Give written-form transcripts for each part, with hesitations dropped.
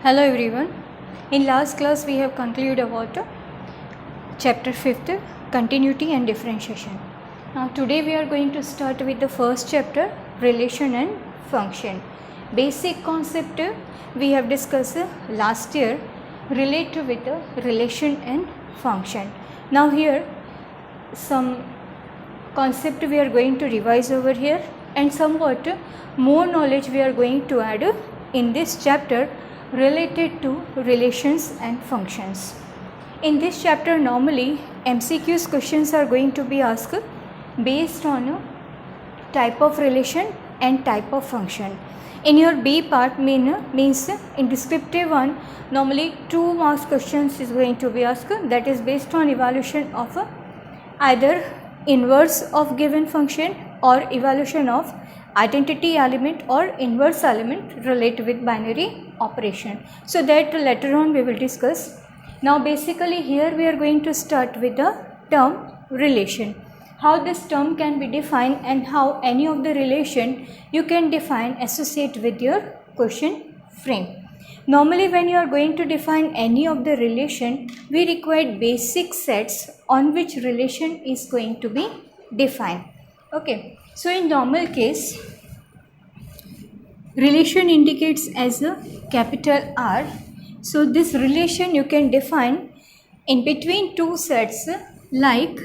Hello everyone. In last class we have concluded about chapter 5th, continuity and differentiation. Now today we are going to start with the first chapter, relation and function. Basic concept we have discussed last year relate with the relation and function. Now here some concept we are going to revise over here and somewhat more knowledge we are going to add in this chapter related to relations and functions. In this chapter normally MCQs questions are going to be asked based on a type of relation and type of function. In your B part means in descriptive one normally 2 marks questions is going to be asked, that is based on evaluation of either inverse of given function or evaluation of identity element or inverse element related with binary operation. So that later on we will discuss. Now basically here we are going to start with the term relation. How this term can be defined and how any of the relation you can define associate with your question frame. Normally when you are going to define any of the relation, we require basic sets on which relation is going to be defined. Okay. So in normal case, relation indicates as a capital R. So this relation you can define in between two sets like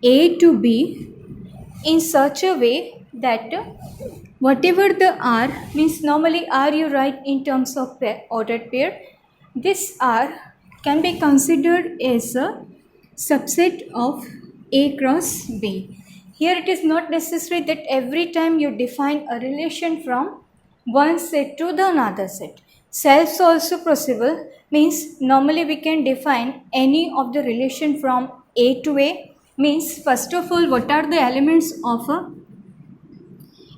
A to B in such a way that whatever the R means, normally R you write in terms of ordered pair, this R can be considered as a subset of A cross B. Here it is not necessary that every time you define a relation from one set to the another set. Self also possible means normally we can define any of the relation from A to A, means first of all what are the elements of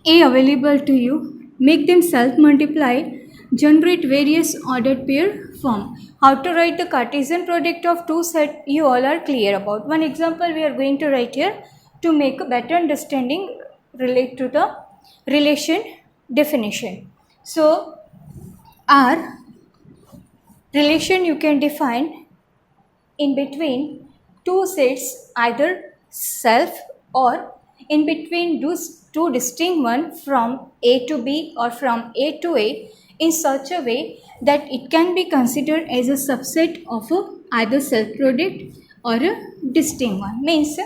A available to you, make them self multiply, generate various ordered pair form. How to write the Cartesian product of two sets you all are clear about. One example we are going to write here to make a better understanding relate to the relation definition. So R relation you can define in between two sets, either self or in between those two distinct one from A to B or from A to A in such a way that it can be considered as a subset of either self product or a distinct one. Means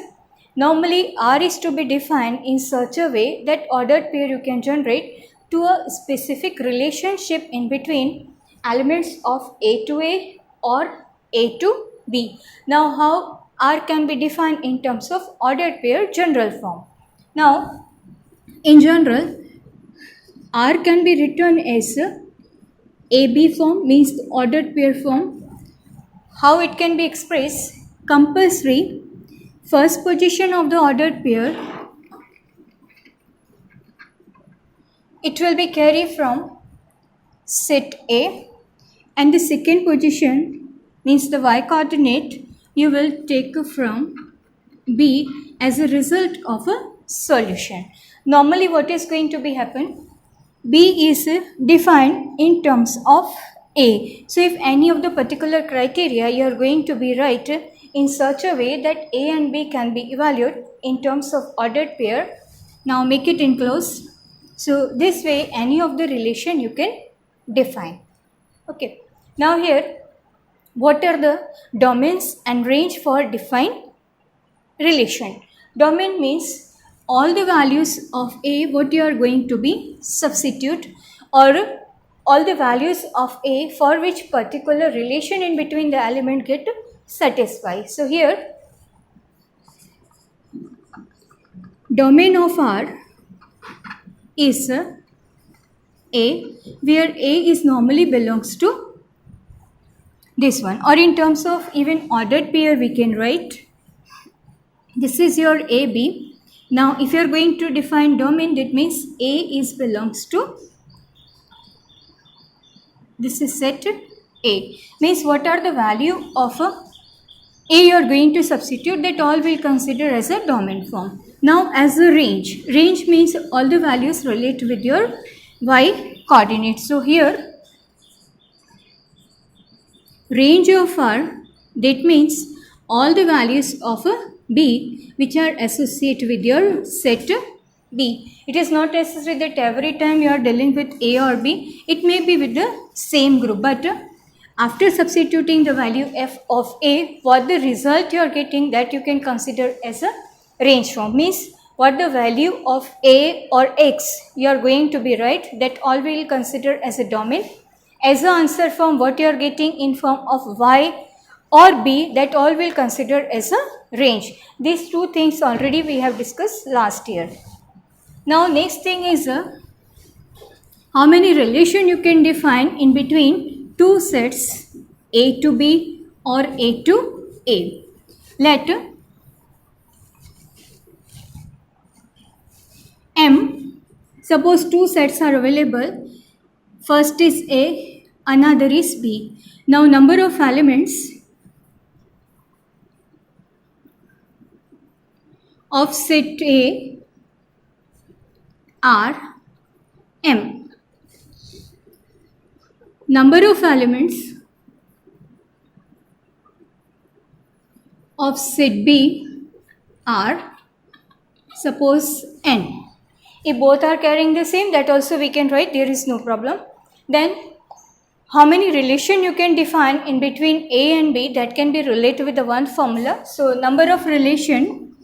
normally R is to be defined in such a way that ordered pair you can generate to a specific relationship in between elements of A to A or A to B. Now how R can be defined in terms of ordered pair general form. Now in general R can be written as AB form, means the ordered pair form. How it can be expressed? Compulsory first position of the ordered pair, it will be carried from set A, and the second position means the y coordinate you will take from B as a result of a solution. Normally what is going to be happen? B is defined in terms of A. So if any of the particular criteria you are going to be write in such a way that A and B can be evaluated in terms of ordered pair. Now make it enclosed. So this way any of the relation you can define. Okay. Now here what are the domains and range for defined relation? Domain means all the values of A what you are going to be substitute, or all the values of A for which particular relation in between the element get satisfied. So here domain of R is A, where A is normally belongs to this one, or in terms of even ordered pair we can write this is your AB. Now if you are going to define domain, that means A is belongs to, this is set A, means what are the value of A you are going to substitute, that all will consider as a domain form. Now as a range means all the values relate with your y coordinates. So here range of R, that means all the values of a B which are associated with your set B. It is not necessary that every time you are dealing with A or B, it may be with the same group, but after substituting the value f of A, what the result you are getting, that you can consider as a range form. Means what the value of A or X you are going to be right, that all we will consider as a domain. As an answer form, what you are getting in form of Y or B, that all will consider as a range. These two things already we have discussed last year. Now next thing is how many relation you can define in between two sets A to B or A to A. Let M, suppose two sets are available. First is A, another is B. Now number of elements of set A are M. Number of elements of set B are, suppose, N. If both are carrying the same, that also we can write, there is no problem. Then how many relation you can define in between A and B, that can be related with the one formula. So number of relation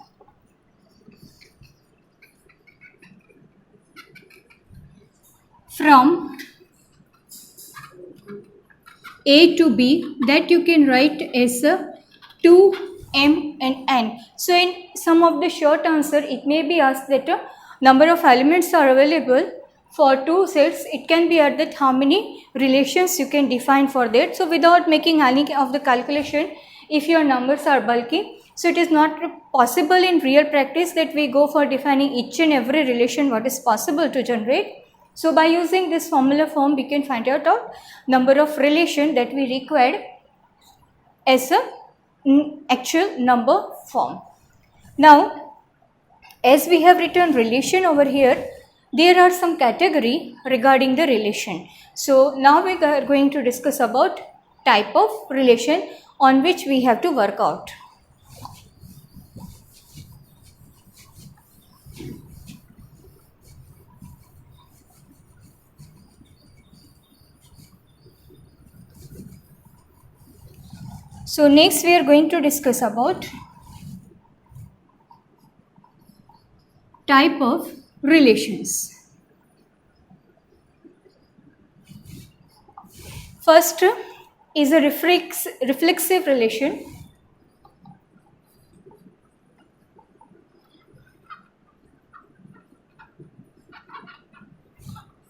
from A to B, that you can write as 2M and N. So in some of the short answer, it may be asked that number of elements are available for two sets. It can be asked that how many relations you can define for that. So without making any of the calculation, if your numbers are bulky, so it is not possible in real practice that we go for defining each and every relation what is possible to generate. So by using this formula form, we can find out number of relation that we required as a actual number form. Now as we have written relation over here, there are some category regarding the relation. So now we are going to discuss about type of relation on which we have to work out. So next we are going to discuss about type of relations. First is a reflexive relation.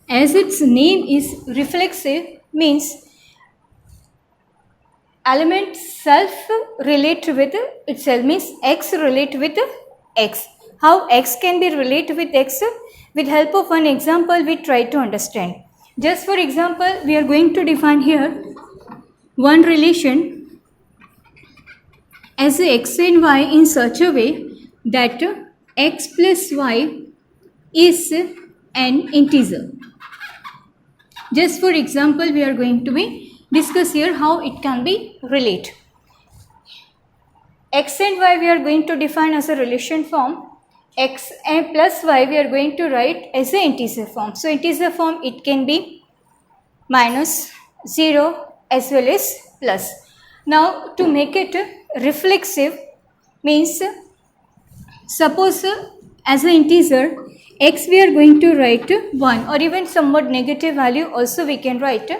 As its name is reflexive, means element self relate with itself, means X relate with X. How X can be related with X? With help of one example, we try to understand. Just for example, we are going to define here one relation as X and Y in such a way that X plus Y is an integer. Just for example, we are going to discuss here how it can be related. X and Y we are going to define as a relation form. X and plus Y we are going to write as an integer form. So integer form, it can be minus, 0 as well as plus. Now to make it reflexive, means suppose as an integer X we are going to write 1, or even somewhat negative value also we can write.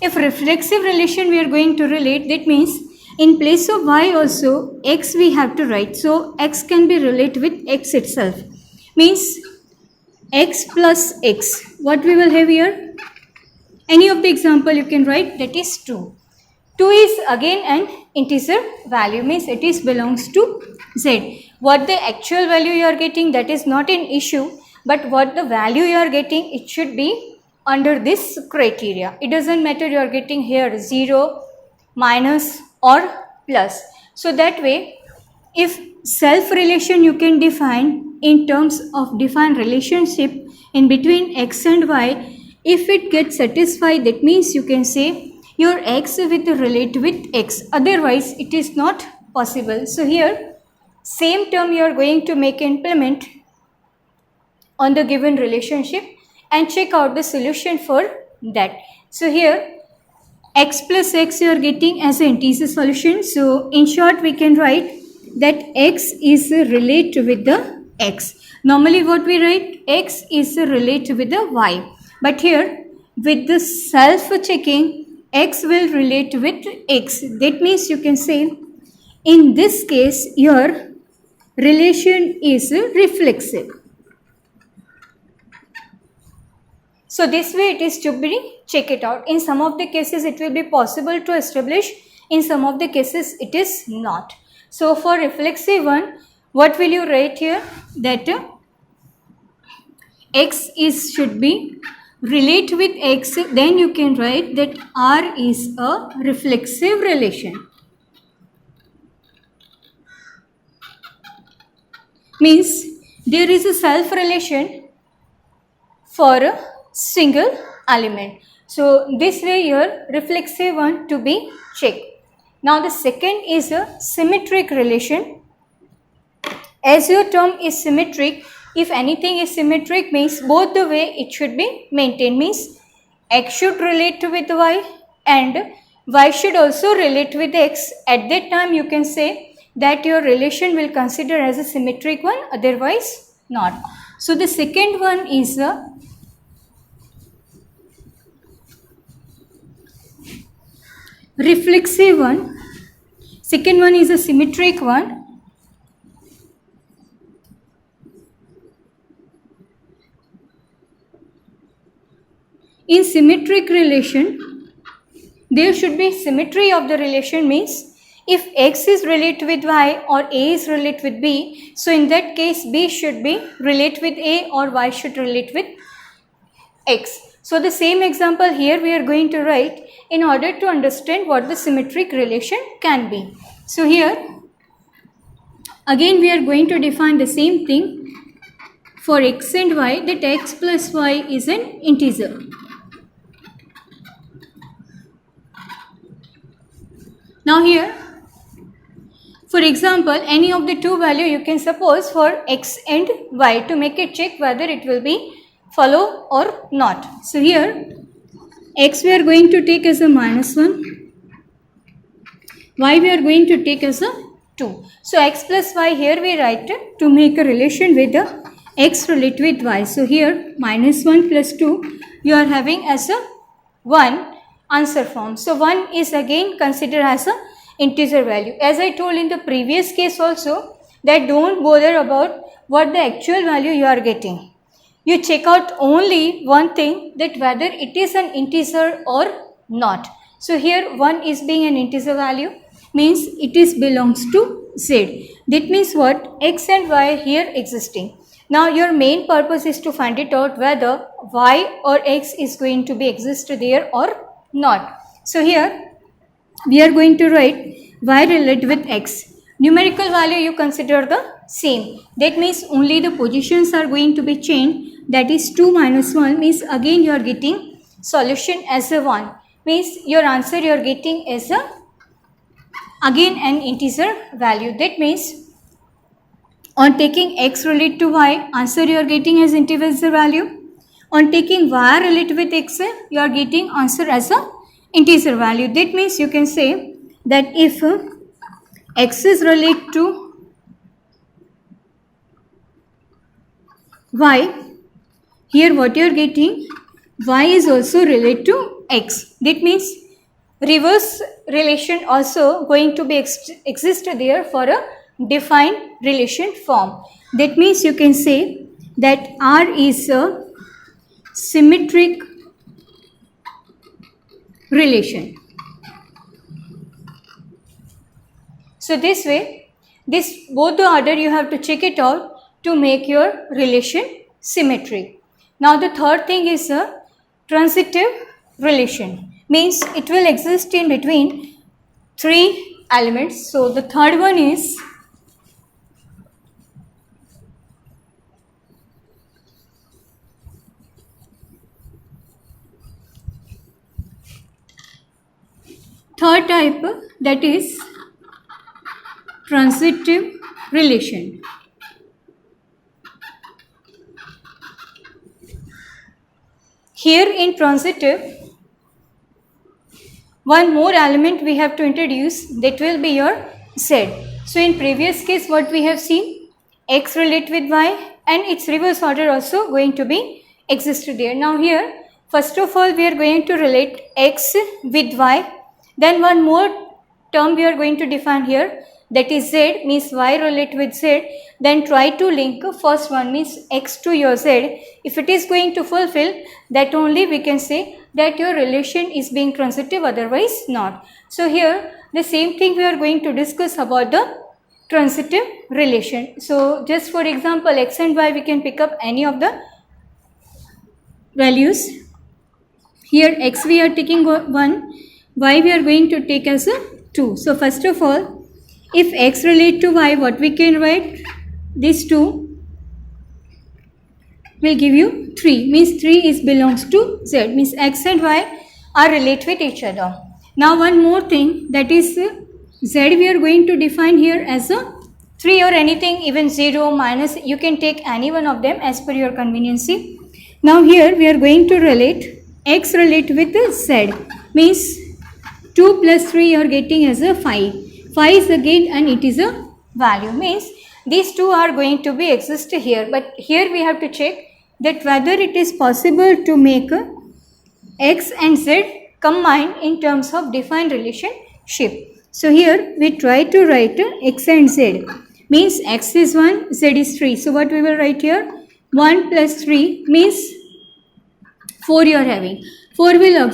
If reflexive relation we are going to relate, that means in place of Y also X we have to write. So X can be related with X itself. Means X plus X. What we will have here? Any of the example you can write, that is 2. 2 is again an integer value, means it is belongs to Z. What the actual value you are getting, that is not an issue, but what the value you are getting, it should be under this criteria. It doesn't matter you are getting here 0, minus or plus. So that way, if self relation you can define in terms of define relationship in between X and Y, if it gets satisfied, that means you can say your x with relate with x, otherwise it is not possible. So here same term you are going to make implement on the given relationship and check out the solution for that. So here x plus x you are getting as an integer solution. So in short we can write that x is a relate with the x. Normally what we write, x is a relate with the y, but here with the self checking x will relate with x. That means you can say in this case your relation is reflexive. So this way it is to be check it out. In some of the cases it will be possible to establish, in some of the cases it is not. So for reflexive one, what will you write here? That x is should be relate with x, then you can write that R is a reflexive relation. Means there is a self relation for a single element. So this way your reflexive one to be checked. Now the second is a symmetric relation. As your term is symmetric, if anything is symmetric means both the way it should be maintained, means x should relate with y and y should also relate with x. At that time you can say that your relation will consider as a symmetric one, otherwise not. So the second one is a reflexive one, second one is a symmetric one. In symmetric relation, there should be symmetry of the relation, means if x is relate with y or a is relate with b, so in that case b should be relate with a or y should relate with x. So the same example here we are going to write in order to understand what the symmetric relation can be. So here again we are going to define the same thing for x and y, that x plus y is an integer. Now here, for example, any of the two value you can suppose for x and y to make it check whether it will be follow or not. So here x we are going to take as a -1, y we are going to take as a 2. So x plus y here we write to make a relation with the x relate with y. So here -1 plus 2 you are having as a 1 answer form. So 1 is again considered as a integer value. As I told in the previous case also, that don't bother about what the actual value you are getting. You check out only one thing, that whether it is an integer or not. So here 1 is being an integer value, means it is belongs to z. That means what? X and y here existing. Now your main purpose is to find it out whether y or x is going to be exist there or not. So here we are going to write y relate with x. Numerical value you consider the same. That means only the positions are going to be changed. That is 2 minus 1 means again you are getting solution as a 1. Means your answer you are getting as a again an integer value. That means on taking x relate to y, answer you are getting as integer value. On taking y relate with x, you are getting answer as a integer value. That means you can say that if x is relate to y, here what you are getting, y is also relate to x. That means reverse relation also going to be exist there for a defined relation form. That means you can say that R is a symmetric relation. So this way, this both the order you have to check it out to make your relation symmetric. Now the third thing is a transitive relation, means it will exist in between three elements. So the third one is third type, that is transitive relation. Here in transitive, one more element we have to introduce, that will be your z. So in previous case what we have seen, x relate with y and its reverse order also going to be existed there. Now here first of all we are going to relate x with y, then one more term we are going to define here, that is z, means y relate with z, then try to link first one means x to your z. If it is going to fulfill, that only we can say that your relation is being transitive, otherwise not. So here the same thing we are going to discuss about the transitive relation. So just for example, x and y we can pick up any of the values. Here x we are taking 1, y we are going to take as a 2. So first of all, if x relate to y, what we can write, this 2 will give you 3, means 3 is belongs to z, means x and y are relate with each other. Now one more thing, that is z we are going to define here as a 3 or anything, even 0, minus, you can take any one of them as per your conveniency. Now here we are going to relate x relate with z, means 2 plus 3 you are getting as a 5. 5 is again and it is a value, means these two are going to be exist here, but here we have to check that whether it is possible to make x and z combine in terms of defined relationship. So here we try to write x and z, means x is 1, z is 3. So what we will write here, 1 plus 3 means 4 you are having. 4 will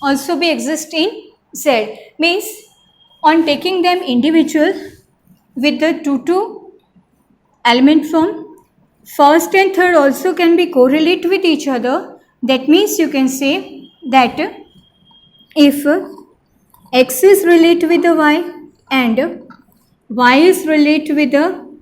also be exist in z, means on taking them individual with the 2 element form, first and third also can be correlate with each other. That means you can say that if x is relate with the y and y is relate with the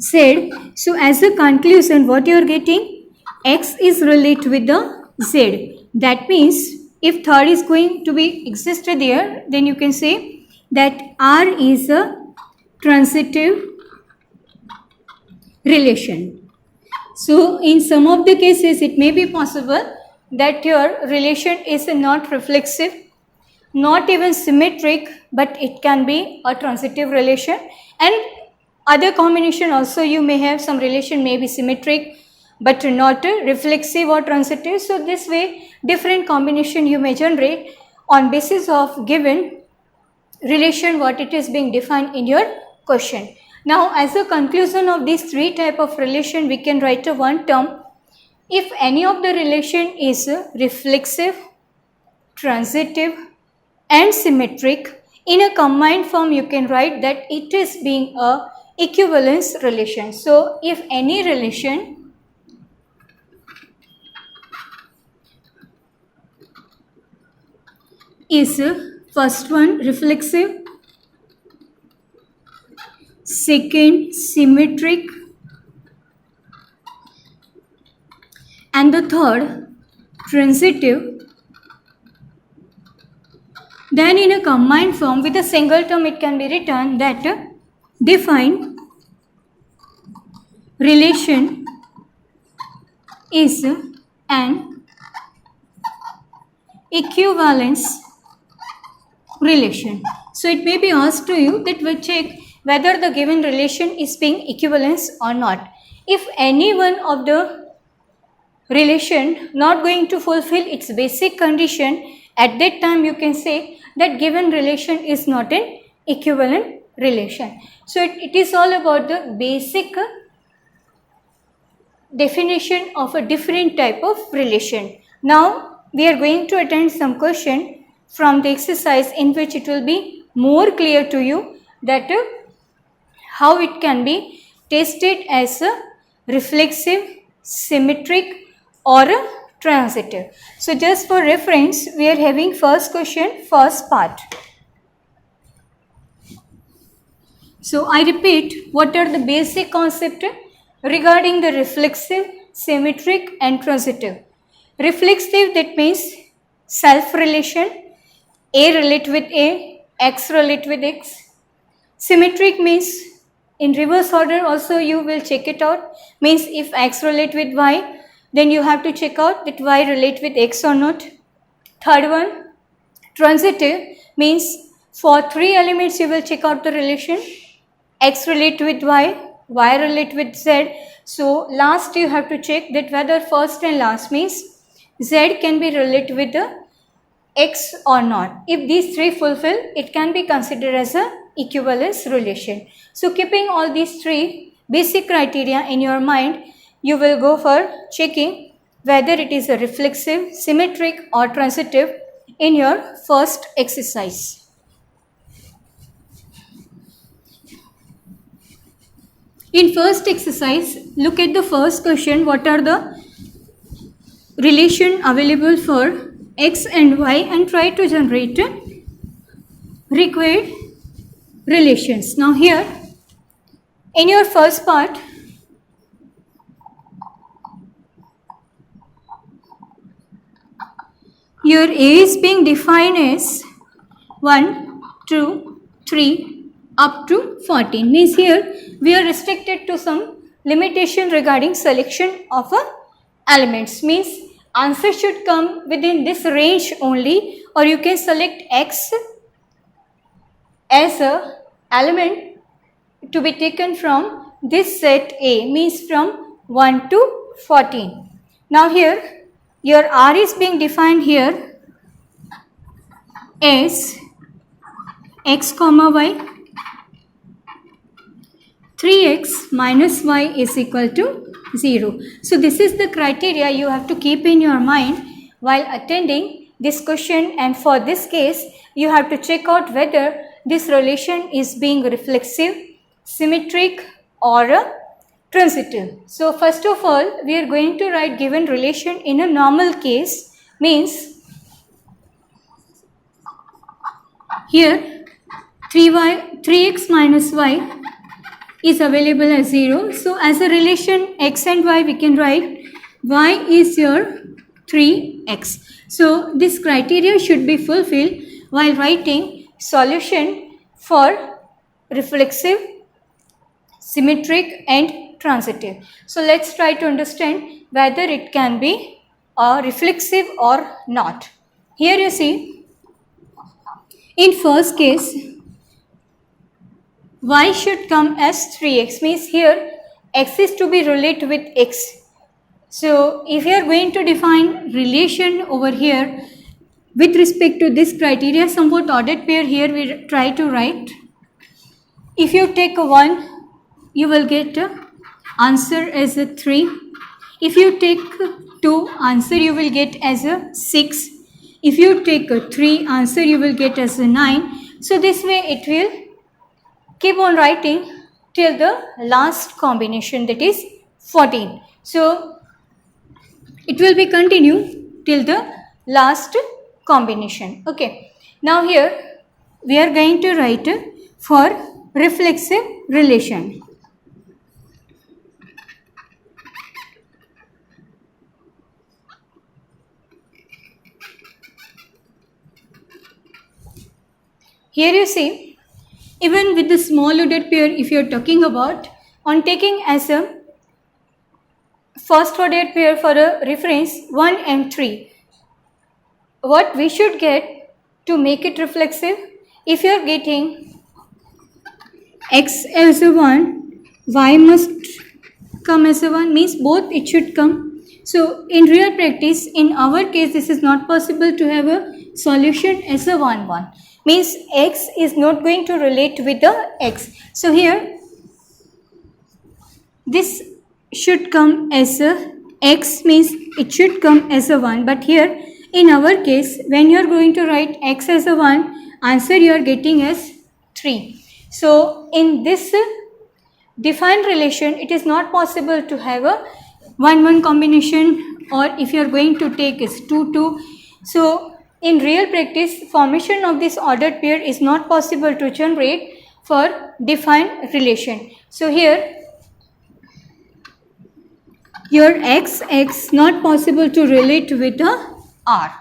z, so as a conclusion what you are getting, x is relate with the z. That means if third is going to be existed there, then you can say that R is a transitive relation. So in some of the cases it may be possible that your relation is not reflexive, not even symmetric, but it can be a transitive relation, and other combination also you may have some relation may be symmetric but not reflexive or transitive. So this way different combination you may generate on basis of given relation what it is being defined in your question. Now as a conclusion of these three type of relation, we can write a one term, if any of the relation is reflexive, transitive and symmetric, in a combined form you can write that it is being a equivalence relation. So if any relation is first one reflexive, second symmetric and the third transitive, then in a combined form with a single term it can be written that define relation is an equivalence relation. So it may be asked to you that we check whether the given relation is being equivalence or not. If any one of the relation not going to fulfill its basic condition, at that time you can say that given relation is not an equivalent relation. So it is all about the basic definition of a different type of relation. Now we are going to attend some question from the exercise in which it will be more clear to you that how it can be tested as a reflexive, symmetric or a transitive. So just for reference, we are having first question, first part. So I repeat, what are the basic concepts regarding the reflexive, symmetric and transitive? Reflexive, that means self relation. A relate with A, X relate with X. Symmetric means in reverse order also you will check it out. Means if X relate with Y, then you have to check out that Y relate with X or not. Third one, transitive means for 3 elements you will check out the relation. X relate with Y, Y relate with Z. So last you have to check that whether first and last means Z can be related with the X or not. If these 3 fulfill, it can be considered as a equivalence relation. So keeping all these 3 basic criteria in your mind, you will go for checking whether it is a reflexive, symmetric or transitive in your first exercise. In first exercise, look at the first question. What are the relation available for X and Y, and try to generate required relations. Now here, in your first part, your A is being defined as 1, 2, 3 up to 14. Means here we are restricted to some limitation regarding selection of elements. Means answer should come within this range only, or you can select X as a element to be taken from this set A, means from 1 to 14. Now here your R is being defined here as X comma Y. 3x minus y is equal to 0. So this is the criteria you have to keep in your mind while attending this question, and for this case you have to check out whether this relation is being reflexive, symmetric or transitive. So first of all we are going to write given relation in a normal case. Means here 3x minus y is available as 0. So as a relation X and Y, we can write Y is your 3x. So this criteria should be fulfilled while writing solution for reflexive, symmetric and transitive. So let's try to understand whether it can be reflexive or not. Here you see, in first case Y should come as 3x, means here X is to be related with X. So if you are going to define relation over here with respect to this criteria, somewhat ordered pair, here we try to write. If you take a 1, you will get a answer as a 3. If you take 2, answer you will get as a 6. If you take a 3, answer you will get as a 9. So this way it will keep on writing till the last combination, that is 14. So it will be continue till the last combination. Okay. Now here we are going to write for reflexive relation. Here you see, even with the small ordered pair, if you are talking about, on taking as a first ordered pair for a reference 1 and 3, what we should get to make it reflexive? If you are getting X as a 1, Y must come as a 1, means both it should come. So in real practice, in our case, this is not possible to have a solution as a 1, 1. Means X is not going to relate with the X. So here this should come as a X, means it should come as a 1. But here in our case, when you are going to write X as a 1, answer you are getting as 3. So in this defined relation, it is not possible to have a 1-1 combination, or if you are going to take is 2-2. So in real practice, formation of this ordered pair is not possible to generate for defined relation. So here your X not possible to relate with a R.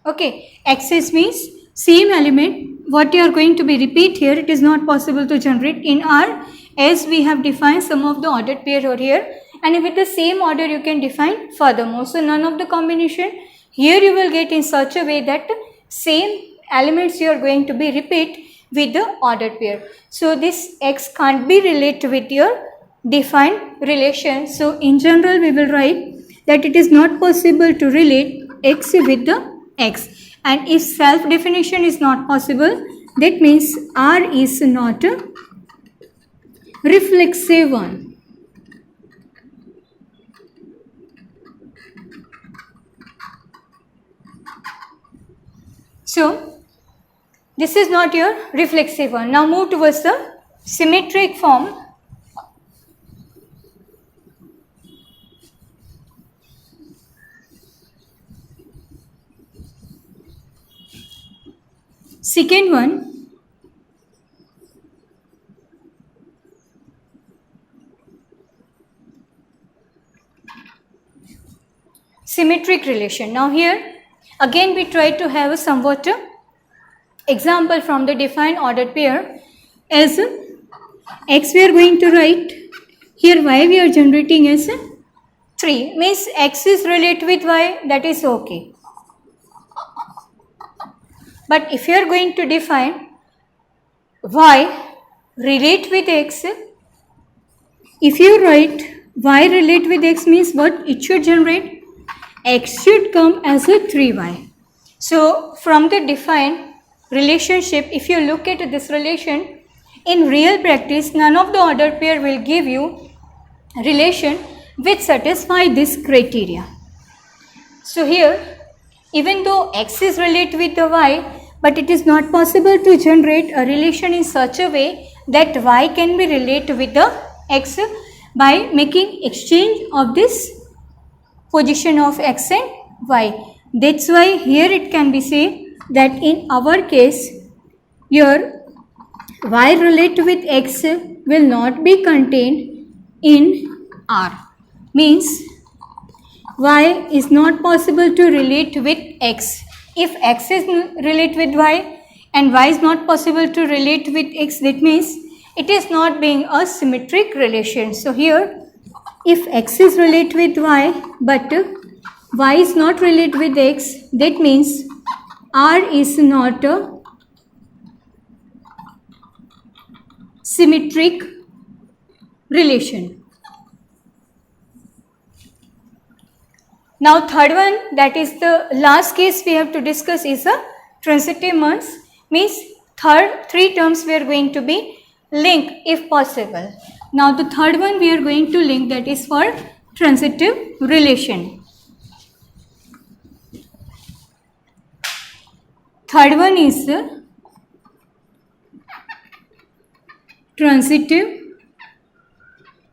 Okay, X's means same element, what you are going to be repeat here, it is not possible to generate in R, as we have defined some of the ordered pair over here, and with the same order you can define furthermore. So none of the combination here you will get in such a way that same elements you are going to be repeat with the ordered pair. So this X can't be related with your defined relation. So in general we will write that it is not possible to relate X with the X. And if self definition is not possible, that means R is not a reflexive one. So this is not your reflexive one. Now move towards the symmetric form. Second one, symmetric relation. Now here again we try to have a somewhat example from the defined ordered pair. As X we are going to write, here Y we are generating as 3, means X is related with Y, that is okay. But if you are going to define Y relate with X, if you write Y relate with X means what it should generate? X should come as a 3Y. So from the defined relationship, if you look at this relation, in real practice none of the ordered pair will give you relation which satisfy this criteria. So here even though X is related with the Y, but it is not possible to generate a relation in such a way that Y can be related with the X by making exchange of this position of X and Y. That's why here it can be said that in our case your Y related with X will not be contained in R. Means Y is not possible to relate with X. If X is relate with Y and Y is not possible to relate with X, that means it is not being a symmetric relation. So here if X is relate with Y but Y is not relate with X, that means R is not a symmetric relation. Now third one, that is the last case we have to discuss, is a transitive months, means three terms we are going to be linked if possible. Now the third one we are going to link, that is for transitive relation. Third one is transitive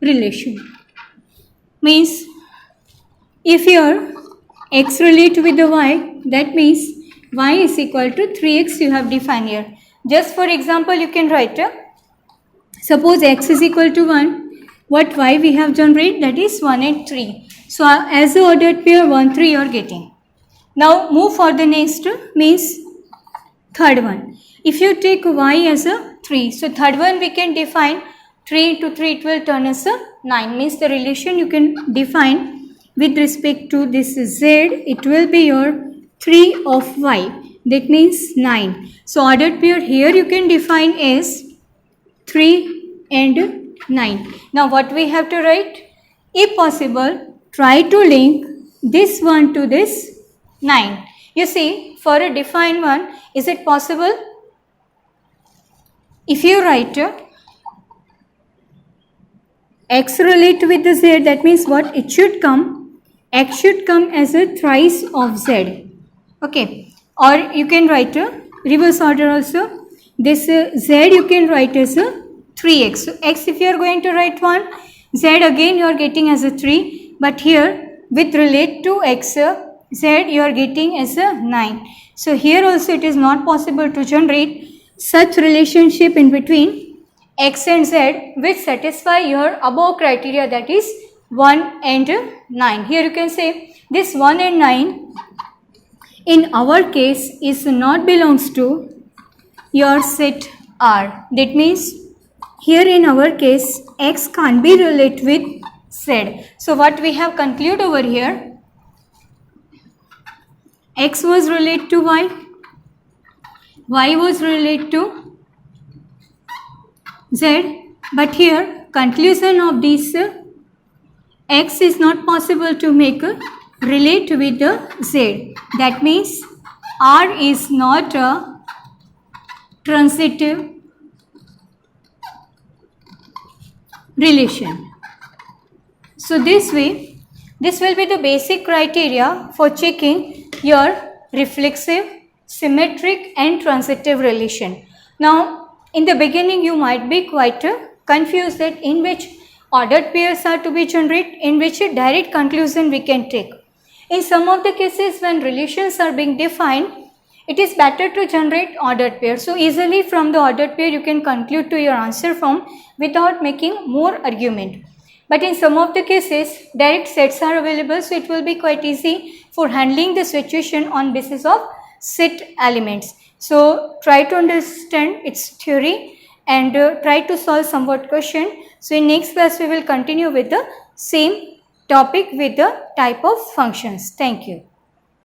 relation. Means if your X relate with the Y, that means Y is equal to 3X you have defined here. Just for example, you can write, suppose X is equal to 1, what Y we have generated, that is 1 and 3. So as the ordered pair 1, 3 you are getting. Now move for the next, means third one. If you take Y as a 3, so third one we can define 3 into 3, it will turn as a 9. Means the relation you can define with respect to this Z, it will be your 3 of Y, that means 9. So ordered pair here you can define as 3 and 9. Now what we have to write? If possible, try to link this one to this 9. You see, for a defined one, is it possible? If you write X relate with the Z, that means what it should come? X should come as a thrice of Z. Okay. Or you can write a reverse order also. This Z you can write as a 3X. So X if you are going to write 1, Z again you are getting as a 3. But here with relate to X, Z you are getting as a 9. So here also it is not possible to generate such relationship in between X and Z which satisfy your above criteria, that is 1 and 9. Here you can say this 1 and 9 in our case is not belongs to your set R. That means here in our case X can't be related with Z. So what we have concluded over here, X was related to Y was related to Z, but here conclusion of this X is not possible to make relate with the Z. That means R is not a transitive relation. So this way, this will be the basic criteria for checking your reflexive, symmetric and transitive relation. Now, in the beginning you might be quite confused that in which ordered pairs are to be generated, in which a direct conclusion we can take. In some of the cases when relations are being defined, it is better to generate ordered pair. So easily from the ordered pair you can conclude to your answer form without making more argument. But in some of the cases direct sets are available, so it will be quite easy for handling the situation on basis of set elements. So try to understand its theory and try to solve somewhat question. So in next class we will continue with the same topic with the type of functions. Thank you.